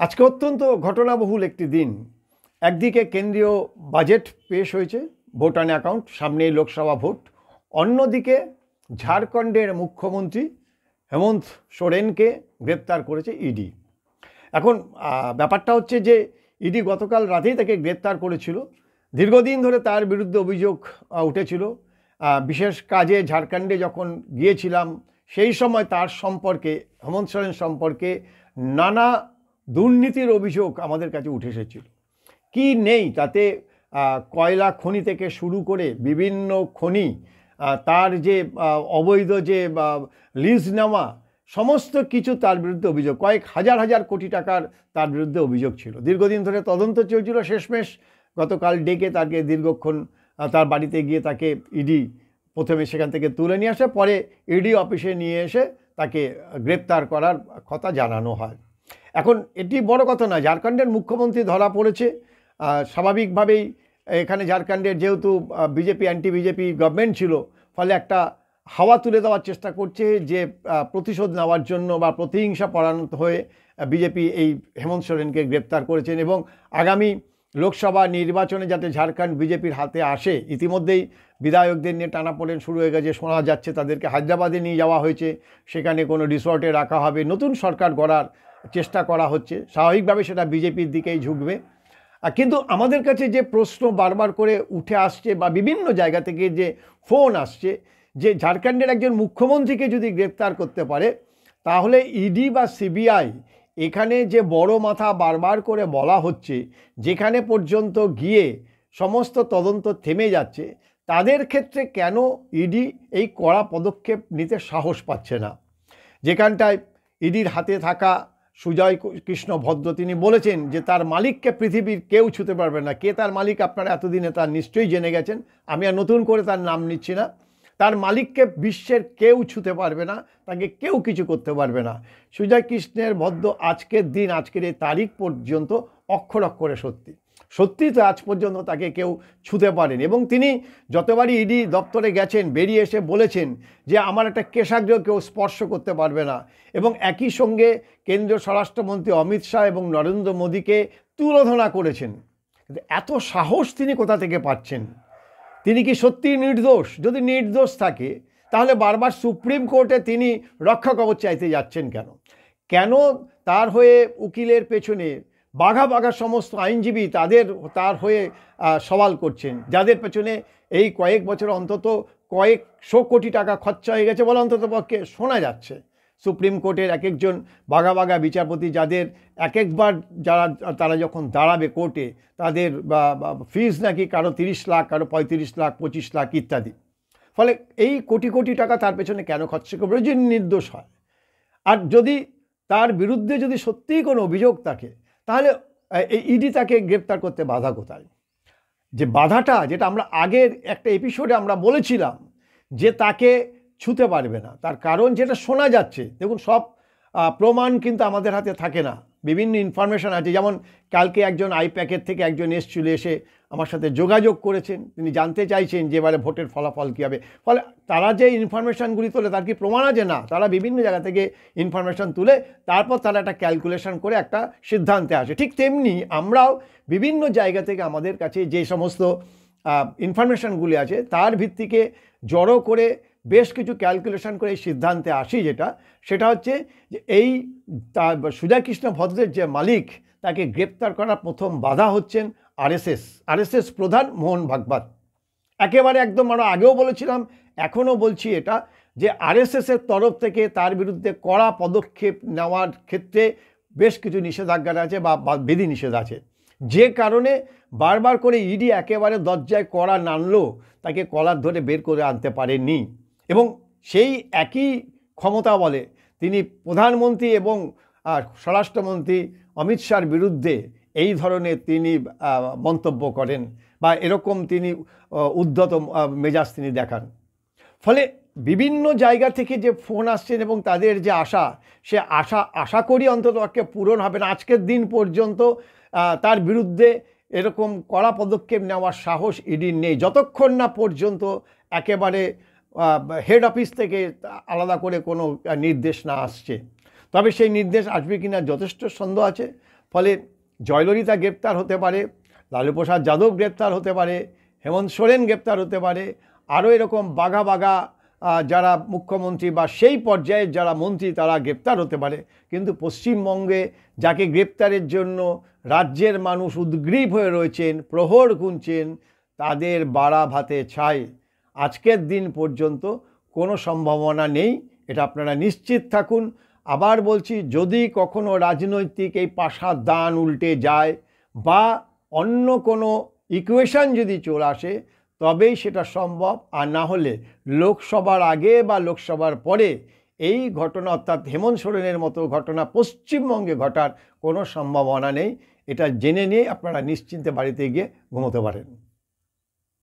আজকে অত্যন্ত ঘটনাবহুল একটি দিন। একদিকে কেন্দ্রীয় বাজেট পেশ হয়েছে, ভোট অন অ্যাকাউন্ট, সামনেই লোকসভা ভোট। অন্যদিকে ঝাড়খণ্ডের মুখ্যমন্ত্রী হেমন্ত সোরেনকে গ্রেপ্তার করেছে ইডি। এখন ব্যাপারটা হচ্ছে যে ইডি গতকাল রাতেই তাকে গ্রেপ্তার করেছিল। দীর্ঘদিন ধরে তার বিরুদ্ধে অভিযোগ উঠেছিল। বিশেষ কাজে ঝাড়খণ্ডে যখন গিয়েছিলাম সেই সময় তার সম্পর্কে, হেমন্ত সোরেন সম্পর্কে নানা দুর্নীতির অভিযোগ আমাদের কাছে উঠে এসেছিল। কি নেই তাতে, কয়লা খনি থেকে শুরু করে বিভিন্ন খনি, তার যে অবৈধ যে লিজ নেওয়া, সমস্ত কিছু তার বিরুদ্ধে অভিযোগ। কয়েক হাজার হাজার কোটি টাকার তার বিরুদ্ধে অভিযোগ ছিল। দীর্ঘদিন ধরে তদন্ত চলছিল। শেষমেশ গতকাল ডেকে তাকে দীর্ঘক্ষণ তার বাড়িতে গিয়ে তাকে ইডি প্রথমে সেখান থেকে তুলে নিয়ে আসে, পরে ইডি অফিসে নিয়ে এসে তাকে গ্রেপ্তার করার কথা জানানো হয়। এখন এটি বড় কথা না, ঝাড়খণ্ডের মুখ্যমন্ত্রী ধরা পড়েছে। স্বাভাবিকভাবেই এখানে ঝাড়খণ্ডের যেহেতু বিজেপি, অ্যান্টি বিজেপি গভর্নমেন্ট ছিল, ফলে একটা হাওয়া তুলে দেওয়ার চেষ্টা করছে যে প্রতিশোধ নেওয়ার জন্য বা প্রতিহিংসা পরায়ণ হয়ে বিজেপি এই হেমন্ত সোরেনকে গ্রেপ্তার করেছেন এবং আগামী লোকসভা নির্বাচনে যাতে ঝাড়খণ্ড বিজেপির হাতে আসে, ইতিমধ্যেই বিধায়কদের নিয়ে টানাপোড়েন শুরু হয়ে গেছে। শোনা যাচ্ছে তাদেরকে হায়দ্রাবাদে নিয়ে যাওয়া হয়েছে, সেখানে কোনো রিসর্টে রাখা হবে, নতুন সরকার গড়ার চেষ্টা করা হচ্ছে। স্বাভাবিকভাবে সেটা বিজেপির দিকেই ঝুঁকবে। কিন্তু আমাদের কাছে যে প্রশ্ন বারবার করে উঠে আসছে বা বিভিন্ন জায়গা থেকে যে ফোন আসছে, যে ঝাড়খণ্ডের একজন মুখ্যমন্ত্রীকে যদি গ্রেপ্তার করতে পারে, তাহলে ইডি বা সিবিআই এখানে যে বড় মাথা বারবার করে বলা হচ্ছে, যেখানে পর্যন্ত গিয়ে সমস্ত তদন্ত থেমে যাচ্ছে, তাদের ক্ষেত্রে কেন ইডি এই কড়া পদক্ষেপ নিতে সাহস পাচ্ছে না? যেখানটায় ইডির হাতে থাকা সুজয় কৃষ্ণ ভদ্র তিনি বলেছেন যে তার মালিককে পৃথিবীর কেউ ছুতে পারবে না। কে তার মালিক আপনারা এতদিনে তার নিশ্চয়ই জেনে গেছেন, আমি আর নতুন করে তার নাম নিচ্ছি না। তার মালিককে বিশ্বের কেউ ছুতে পারবে না, তাকে কেউ কিছু করতে পারবে না। সুজয় কৃষ্ণের ভদ্র আজকের দিন, আজকের এই তারিখ পর্যন্ত অক্ষর অক্ষরে সত্যি সত্যি তো আজ পর্যন্ত তাকে কেউ ছুতে পারেনি। এবং তিনি যতবারই ইডি দপ্তরে গেছেন, বেরিয়ে এসে বলেছেন যে আমার একটা কেশাগ্র কেউ স্পর্শ করতে পারবে না। এবং একই সঙ্গে কেন্দ্রীয় স্বরাষ্ট্রমন্ত্রী অমিত শাহ এবং নরেন্দ্র মোদীকে তুলোধনা করেছেন। কিন্তু এত সাহস তিনি কোথা থেকে পাচ্ছেন? তিনি কি সত্যি নির্দোষ? যদি নির্দোষ থাকে তাহলে বারবার সুপ্রিম কোর্টে তিনি রক্ষা কবচ চাইতে যাচ্ছেন কেন? কেন তার হয়ে উকিলের পেছনে বাঘা বাঘা সমস্ত আইনজীবী তার হয়ে সওয়াল করছেন, যাদের পেছনে এই কয়েক বছর অন্তত কয়েকশো কোটি টাকা খরচা হয়ে গেছে বলে অন্তত পক্ষে শোনা যাচ্ছে। সুপ্রিম কোর্টের এক একজন বাঘা বাঘা বিচারপতি, যাদের এক একবার তারা যখন দাঁড়াবে কোর্টে, তাদের ফিজ নাকি কারো 30 লাখ, কারো 35 লাখ, 25 লাখ ইত্যাদি। ফলে এই কোটি কোটি টাকা তার পেছনে কেন খরচা করবে যদি নির্দোষ হয়? আর যদি তার বিরুদ্ধে যদি সত্যিই কোনো অভিযোগ থাকে, তাহলে এই ইডি তাকে গ্রেপ্তার করতে বাধা কোথায়? যে বাধাটা, যেটা আমরা আগের একটা এপিসোডে আমরা বলেছিলাম যে তাকে ছুতে পারবে না, তার কারণ যেটা শোনা যাচ্ছে, দেখুন সব প্রমাণ কিন্তু আমাদের হাতে থাকে না, বিভিন্ন ইনফরমেশান আছে। যেমন কালকে একজন আইপ্যাকের থেকে একজন এসেছিল, এসে আমার সাথে যোগাযোগ করেছেন, তিনি জানতে চাইছেন যে এবারে ভোটের ফলাফল কী হবে। ফলে তারা যে ইনফরমেশানগুলি তোলে তার কি প্রমাণ আছে? না, তারা বিভিন্ন জায়গা থেকে ইনফরমেশান তুলে তারপর তারা একটা ক্যালকুলেশন করে একটা সিদ্ধান্তে আসে। ঠিক তেমনি আমরাও বিভিন্ন জায়গা থেকে আমাদের কাছে যে সমস্ত ইনফরমেশানগুলি আছে তার ভিত্তিকে জড়ো করে বেশ কিছু ক্যালকুলেশন করে এই সিদ্ধান্তে আসি, সেটা হচ্ছে যে এই সুজয় কৃষ্ণ ভদ্রের যে মালিক, তাকে গ্রেপ্তার করার প্রথম বাধা হচ্ছেন আরএসএস প্রধান মোহন ভাগবত। একেবারে একদম আমরা আগেও বলেছিলাম, এখনও বলছি এটা, যে আরএসএসের তরফ থেকে তার বিরুদ্ধে কড়া পদক্ষেপ নেওয়ার ক্ষেত্রে বেশ কিছু নিষেধাজ্ঞা আছে বা বিধিনিষেধ আছে, যে কারণে বারবার করে ইডি একেবারে দরজায় কড়া নাড়লেও তাকে কলার ধরে বের করে আনতে পারেননি। এবং সেই একই ক্ষমতা বলে তিনি প্রধানমন্ত্রী এবং স্বরাষ্ট্রমন্ত্রী অমিত শাহর বিরুদ্ধে এই ধরনের তিনি মন্তব্য করেন বা এরকম তিনি উদ্ধত মেজাজ তিনি দেখান। ফলে বিভিন্ন জায়গা থেকে যে ফোন আসছেন এবং তাদের যে আশা করি অন্তত পূরণ হবে না। আজকের দিন পর্যন্ত তার বিরুদ্ধে এরকম কড়া পদক্ষেপ নেওয়ার সাহস ইডির নেই, যতক্ষণ না পর্যন্ত একেবারে হেড অফিস থেকে আলাদা করে কোনো নির্দেশ না আসছে। তবে সেই নির্দেশ আসবে কিনা যথেষ্ট সন্দেহ আছে। ফলে জয়ললিতা গ্রেপ্তার হতে পারে, লালু প্রসাদ যাদব গ্রেপ্তার হতে পারে, হেমন্ত সোরেন গ্রেপ্তার হতে পারে, আরও এরকম বাঘা বাঘা যারা মুখ্যমন্ত্রী বা সেই পর্যায়ের যারা মন্ত্রী তারা গ্রেপ্তার হতে পারে। কিন্তু পশ্চিমবঙ্গে যাকে গ্রেপ্তারের জন্য রাজ্যের মানুষ উদ্গ্রীব হয়ে রয়েছেন, প্রহর গুনছেন, তাদের বাড়া ভাতে ছাই। আজকের দিন পর্যন্ত কোনো সম্ভাবনা নেই, এটা আপনারা নিশ্চিত থাকুন। আবার বলছি, যদি কখনো রাজনৈতিক এই পাশার দান উল্টে যায় বা অন্য কোনো ইকুয়েশন যদি চলে আসে তবেই সেটা সম্ভব, আর না হলে লোকসভার আগে বা লোকসভার পরে এই ঘটনা অর্থাৎ হেমন্ত সোরেনের মতো ঘটনা পশ্চিমবঙ্গে ঘটার কোনো সম্ভাবনা নেই। এটা জেনে নিয়ে আপনারা নিশ্চিন্তে বাড়িতে গিয়ে ঘুমোতে পারেন।